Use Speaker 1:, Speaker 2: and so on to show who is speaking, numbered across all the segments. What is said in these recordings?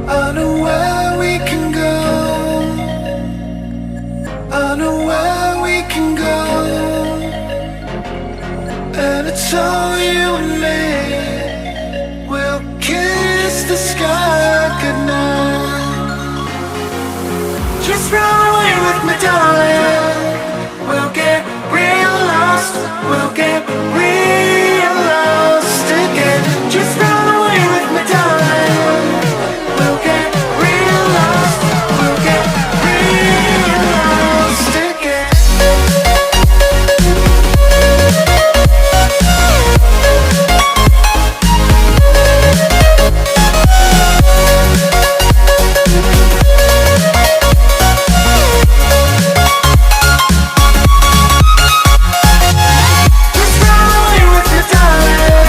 Speaker 1: I know where we can go. I know where we can go. And it's all you and me. We'll kiss the sky goodnight. Just run away with me, darling. We'll get real lost. We'll get real lost again. Just run away with me, darling. We'll get real lost. We'll get real lost again. Just run away with me, darling.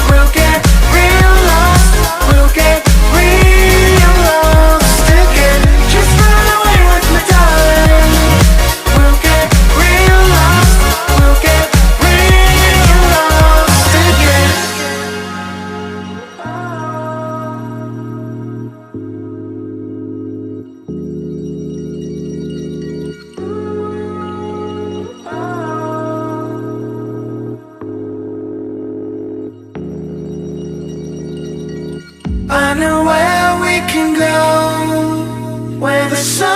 Speaker 1: We'll get real lost. We'll get real lost again. Just run away with me, darling. We'll get real lost. We'll get real lost again. I know where we can go, where the sun